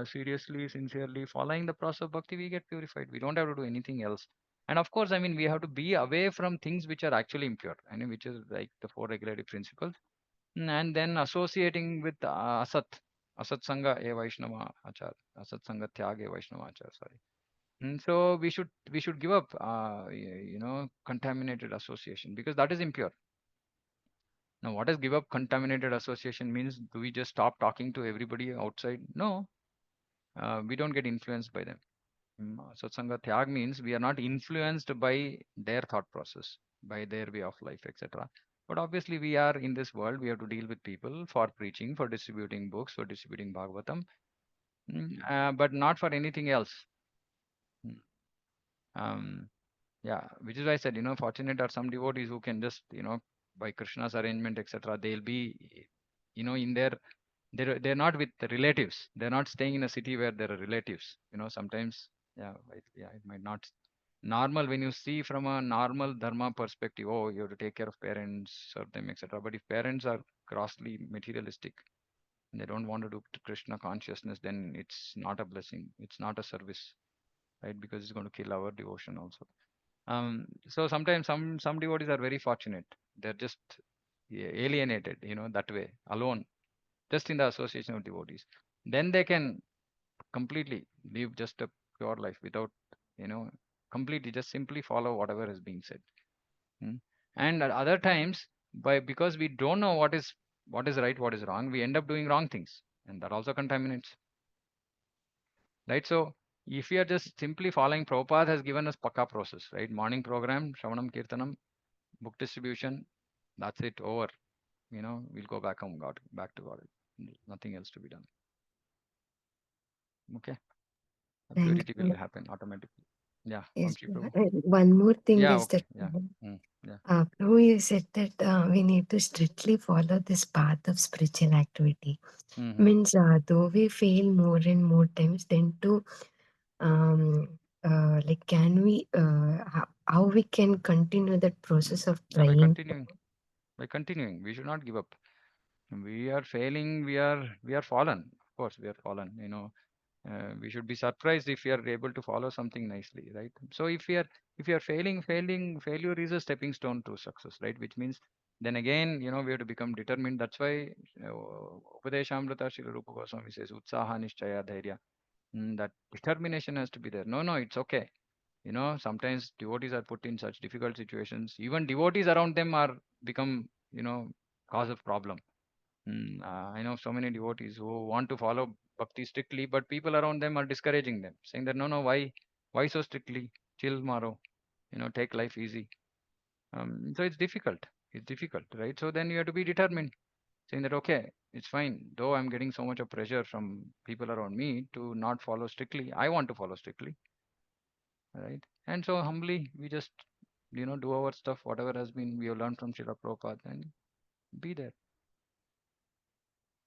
seriously, sincerely following the process of bhakti, we get purified. We don't have to do anything else. And of course, I mean, we have to be away from things which are actually impure, which is like the four regulative principles. And then associating with asat sangha e Vaishnava achar, asat sangha tyag e Vaishnava achar. Sorry. So we should give up, contaminated association, because that is impure. Now, what does give up contaminated association means? Do we just stop talking to everybody outside? No, we don't get influenced by them. Satsanga Tyag means we are not influenced by their thought process, by their way of life, etc. But obviously, we are in this world, we have to deal with people for preaching, for distributing books, for distributing Bhagavatam, but not for anything else. Mm, Um, yeah, which is why I said, fortunate are some devotees who can just, by Krishna's arrangement, etc., they'll be, in their they're not with the relatives. They're not staying in a city where there are relatives. Sometimes, yeah, it might not normal when you see from a normal dharma perspective. Oh, you have to take care of parents, serve them, etc. But if parents are grossly materialistic and they don't want to do Krishna consciousness, then it's not a blessing. It's not a service, right? Because it's going to kill our devotion also. So sometimes some devotees are very fortunate. They're just, yeah, alienated, that way, alone, just in the association of devotees. Then they can completely live just a pure life without, completely just simply follow whatever is being said. And at other times, because we don't know what is right, what is wrong, we end up doing wrong things, and that also contaminates. Right? So if we are just simply following, Prabhupada has given us Pakka process, right? Morning program, Shravanam Kirtanam, book distribution, that's it, over. We'll go back home, back to God. Nothing else to be done. Okay. Thanks, Purity will Prabhu. happen automatically. Yeah. Yes, Vamshi Prabhu. Prabhu. One more thing Yeah. is Okay. that Yeah. Yeah. Prabhu, you said that we need to strictly follow this path of spiritual activity. Means though we fail more and more times, then to like can we how we can continue that process of Yeah, by trying? continuing, we should not give up. We are failing. We are fallen. Of course, we are fallen. We should be surprised if we are able to follow something nicely, right? So if we are failure is a stepping stone to success, right? Which means then again, we have to become determined. That's why Upadeshamrita Srila Rupa Goswami says Utsaha Nishchaya Dhairya. That determination has to be there. No, it's okay. You know, sometimes devotees are put in such difficult situations. Even devotees around them are become, you know, cause of problem. I know so many devotees who want to follow bhakti strictly, but people around them are discouraging them, saying that no, no, why so strictly? Chill, Maro. You know, take life easy. So it's difficult. It's difficult, right? So then you have to be determined, saying that okay, it's fine. Though I'm getting so much of pressure from people around me to not follow strictly, I want to follow strictly, right? And so humbly we just, you know, do our stuff, whatever has been we have learned from Srila Prabhupada, and be there,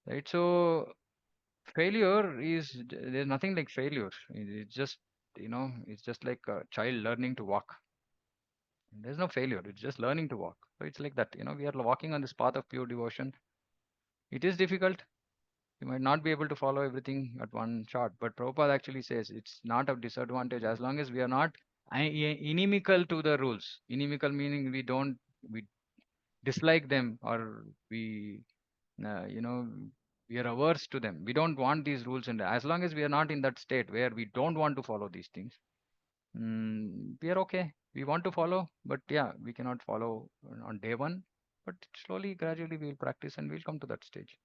right? So failure is there's nothing like failure. It's just, you know, it's just like a child learning to walk. There's no failure. It's just learning to walk. So it's like that. You know, we are walking on this path of pure devotion. It is difficult. You might not be able to follow everything at one shot, but Prabhupada actually says it's not a disadvantage as long as we are not inimical to the rules. Inimical meaning we dislike them, or you know, we are averse to them. We don't want these rules, and as long as we are not in that state where we don't want to follow these things, we are okay. We want to follow, but yeah, we cannot follow on day one. But slowly, gradually, we will practice and we'll come to that stage.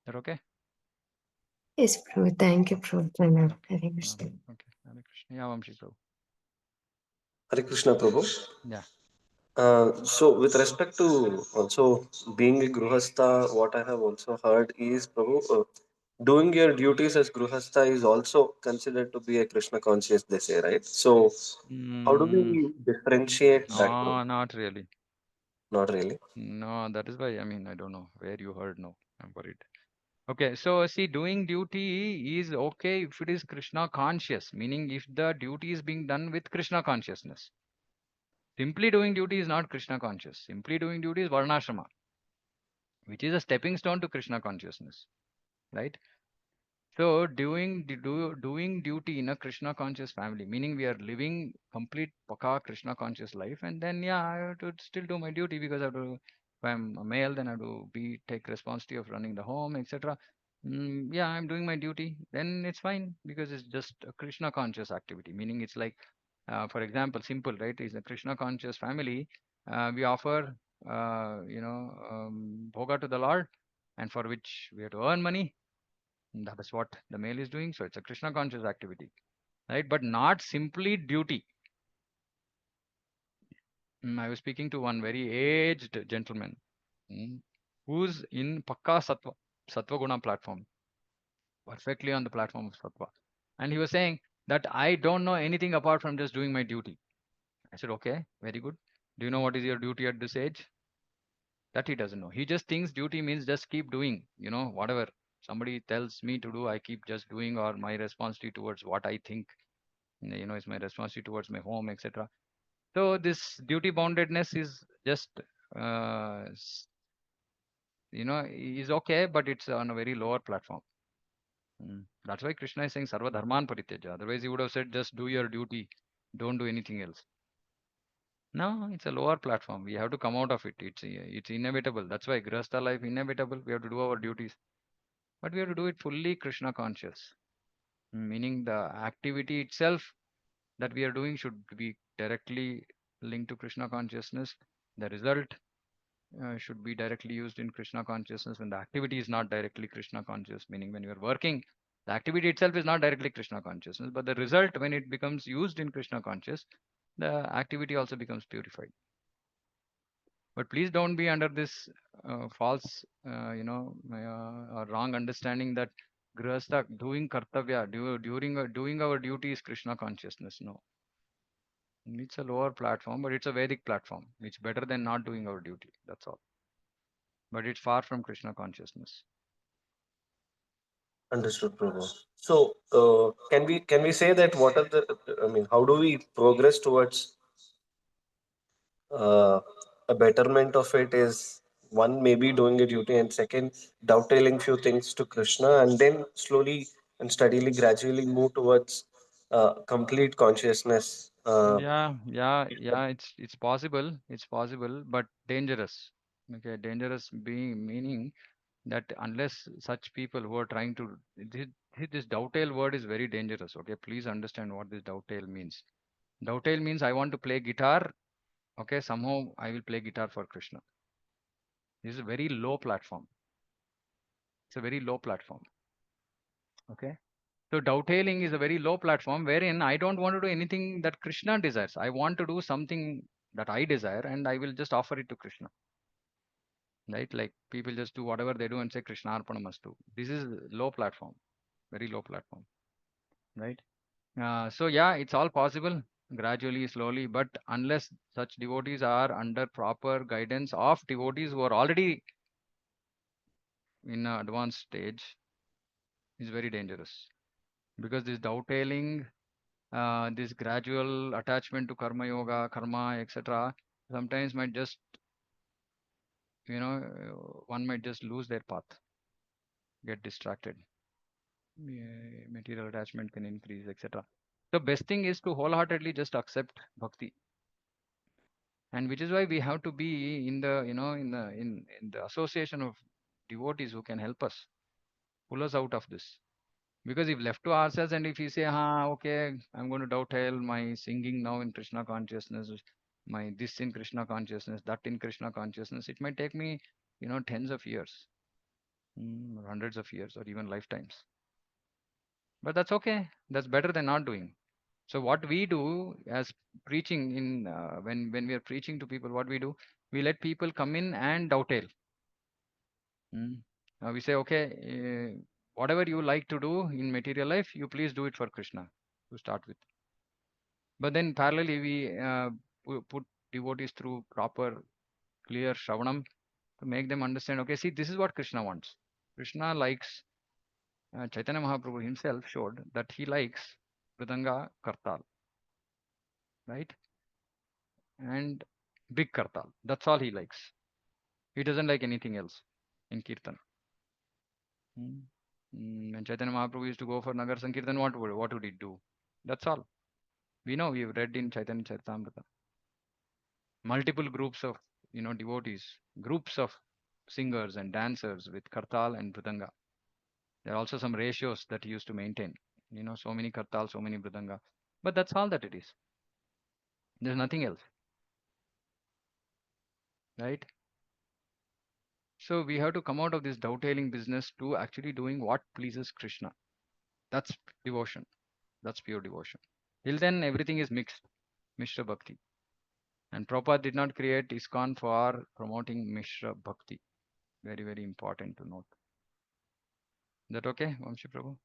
Is that okay? Yes, Prabhu. Thank you, Prabhu. Pranam. Hare Krishna. Okay. Hare Krishna. Yeah, Vamshi Prabhu. Hare Krishna, Prabhu. Yeah. So with respect to also being a Gruhastha, what I have also heard is, Prabhu, doing your duties as Gruhastha is also considered to be a Krishna conscious, they say, right? So how do Mm, we differentiate that, Prabhu? no, not really. Not really. No, that is why, I mean, I don't know where you heard. No, I'm worried. Okay, so see, doing duty is okay if it is Krishna conscious, meaning if the duty is being done with Krishna consciousness. Simply doing duty is not Krishna conscious. Simply doing duty is Varnashrama, which is a stepping stone to Krishna consciousness, right? So doing duty in a Krishna conscious family, meaning we are living complete paka Krishna conscious life, and then yeah, I have to still do my duty because I have to. If I'm a male, then I have to take responsibility of running the home, etc. Yeah, I'm doing my duty. Then it's fine because it's just a Krishna conscious activity. Meaning it's like, for example, simple, right? Is a Krishna conscious family. We offer, bhoga to the Lord, and for which we have to earn money. That is what the male is doing. So it's a Krishna conscious activity, right? But not simply duty. I was speaking to one very aged gentleman who's in Pakka Sattva Guna platform, perfectly on the platform of Sattva. And he was saying that I don't know anything apart from just doing my duty. I said, okay, very good. Do you know what is your duty at this age? That he doesn't know. He just thinks duty means just keep doing, whatever somebody tells me to do, I keep just doing, or my responsibility towards what I think is my responsibility towards my home, etc. So this duty boundedness is just uh, s- is okay, but it's on a very lower platform. That's why Krishna is saying sarva dharman parityaja. Otherwise he would have said just do your duty, don't do anything else. No, it's a lower platform. We have to come out of it. It's inevitable. That's why grahastha life inevitable. We have to do our duties, but we have to do it fully Krishna conscious. Meaning the activity itself that we are doing should be directly linked to Krishna consciousness. The result should be directly used in Krishna consciousness. When the activity is not directly Krishna conscious, meaning when you are working, the activity itself is not directly Krishna consciousness, but the result, when it becomes used in Krishna conscious, the activity also becomes purified. But please don't be under this false, or wrong understanding that grihastha doing kartavya, doing our duty is Krishna consciousness. No, it's a lower platform, but it's a Vedic platform. It's better than not doing our duty. That's all. But it's far from Krishna consciousness. Understood, Prabhu. So can we say that what are the, I mean, how do we progress towards uh, a betterment of it is one maybe doing a duty, and second dovetailing few things to Krishna, and then slowly and steadily gradually move towards complete consciousness. Yeah. It's possible. It's possible, but dangerous. Okay, dangerous being meaning that unless such people who are trying to, this dovetail word is very dangerous. Okay, please understand what this dovetail means. Dovetail means I want to play guitar. Okay, somehow I will play guitar for Krishna. This is a very low platform. It's a very low platform. Okay. So dovetailing is a very low platform wherein I don't want to do anything that Krishna desires. I want to do something that I desire and I will just offer it to Krishna. Right? Like people just do whatever they do and say Krishna Arpanamastu. This is low platform, very low platform. Right? So yeah, it's all possible gradually, slowly, but unless such devotees are under proper guidance of devotees who are already in an advanced stage, is very dangerous. Because this dovetailing, this gradual attachment to karma yoga, karma, etc., sometimes might just, one might just lose their path, get distracted. Material attachment can increase, etc. The best thing is to wholeheartedly just accept bhakti, and which is why we have to be in the, in the association of devotees who can help us, pull us out of this. Because if left to ourselves and if we say, okay, I'm going to dovetail my singing now in Krishna consciousness, my this in Krishna consciousness, that in Krishna consciousness, it might take me, tens of years, or hundreds of years, or even lifetimes. But that's okay. That's better than not doing. So what we do as preaching in, when we are preaching to people, what we do, we let people come in and dovetail. We say, okay, whatever you like to do in material life, you please do it for Krishna to start with. But then parallelly, we put devotees through proper, clear Shravanam to make them understand, okay, see, this is what Krishna wants. Krishna likes, Chaitanya Mahaprabhu himself showed that he likes Mridanga Kartal, right? And big Kartal. That's all he likes. He doesn't like anything else in Kirtan. When Chaitanya Mahaprabhu used to go for Nagar Sankirtan, what would he do? That's all. We know, we've read in Chaitanya Charitamrita. Multiple groups of, devotees, groups of singers and dancers with Kartal and Mridanga. There are also some ratios that he used to maintain. So many Kartal, so many Mridanga. But that's all that it is. There's nothing else. Right? So we have to come out of this dovetailing business to actually doing what pleases Krishna. That's devotion. That's pure devotion. Till then, everything is mixed. Mishra Bhakti. And Prabhupada did not create ISKCON for promoting Mishra Bhakti. Very, very important to note. Is that okay, Vamshi Prabhu?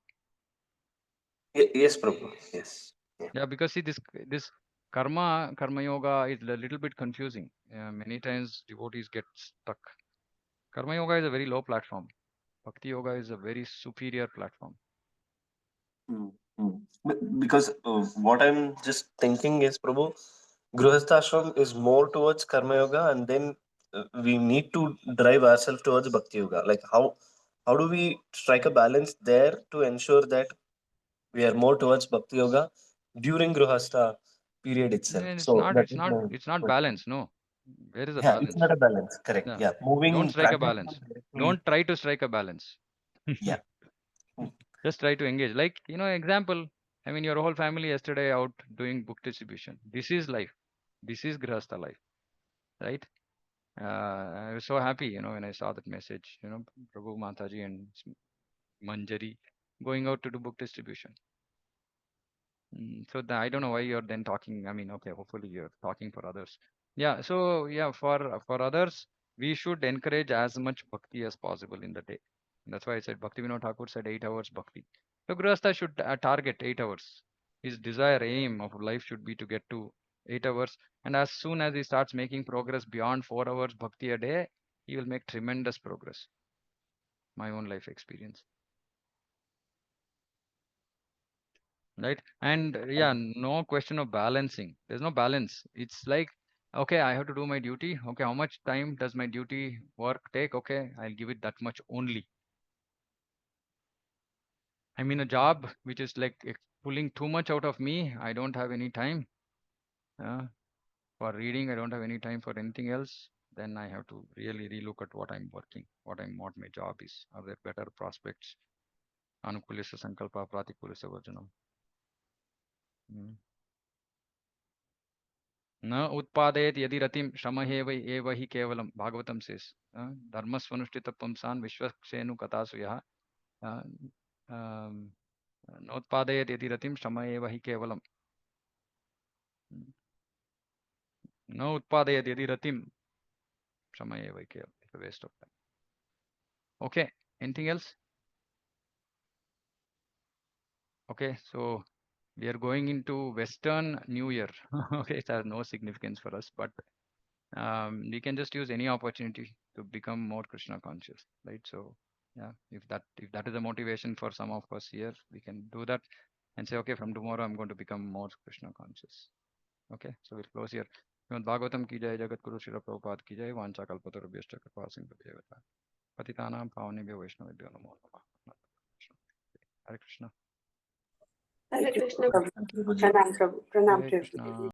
Yes, Prabhu. Yes. Yeah, because see, this karma yoga is a little bit confusing. Many times devotees get stuck. Karma yoga is a very low platform. Bhakti yoga is a very superior platform. Because what I'm just thinking is, Prabhu, Grihastha Ashram is more towards Karma Yoga, and then we need to drive ourselves towards Bhakti Yoga. Like how do we strike a balance there to ensure that we are more towards Bhakti Yoga during Grihastha period itself? And So that is my it's not question. balanced. No, where is the Yeah, it's balance? not a balance. Correct. Yeah, Yeah, don't moving strike a transition balance. directly. Don't try to strike a balance. Yeah. Just try to engage. Like, example, I mean, your whole family yesterday out doing book distribution. This is life. This is Grihastha life, right? I was so happy, when I saw that message, Prabhu Mataji and Manjari going out to do book distribution. So I don't know why you're then talking. I mean, okay, hopefully you're talking for others. Yeah. So yeah, for others, we should encourage as much bhakti as possible in the day. That's why I said Bhakti Vinod Thakur said 8 hours bhakti. So Grihastha should target 8 hours. His desire, aim of life should be to get to 8 hours. And as soon as he starts making progress beyond 4 hours bhakti a day, he will make tremendous progress. My own life experience. Right. And yeah, no question of balancing. There's no balance. It's like, okay, I have to do my duty. Okay, how much time does my duty work take? Okay, I'll give it that much only. I'm in a job which is like pulling too much out of me. I don't have any time for reading. I don't have any time for anything else. then I have to really relook at what I'm working, what my job is. Are there better prospects? Anukulisa sankalpa pratikulisa vajanam. न उत्पादयेत् यदि रतिं श्रमहेव एव हि केवलं भागवतं says धर्मस्वनुष्ठित पुंसान् विश्वक्षेनु कथासु यः नोत्पादयेत् यदि रतिं श्रम एव हि केवलं न उत्पादयेत् यदि रतिं श्रम एव हि केवलं. It's a waste of time. Okay, anything else? Okay, so we are going into Western New Year. Okay, it has no significance for us, but we can just use any opportunity to become more Krishna conscious, right? So yeah, if that is a motivation for some of us here, we can do that and say, okay, from tomorrow I'm going to become more Krishna conscious. Okay, so we'll close here. Bhagavatam ki jai, Jagat Guru Srila Prabhupada ki jai, Vancha Kalpatarubhyascha Kripa Sindhubhyeva Patitanam Pavanebhyo Vaishnavebhyo Namo Namah. Hare Krishna. Hare Hare Krishna Krishna. Prabhu. Pranam Prabhu. Pranam Hare Prabhu. Krishna.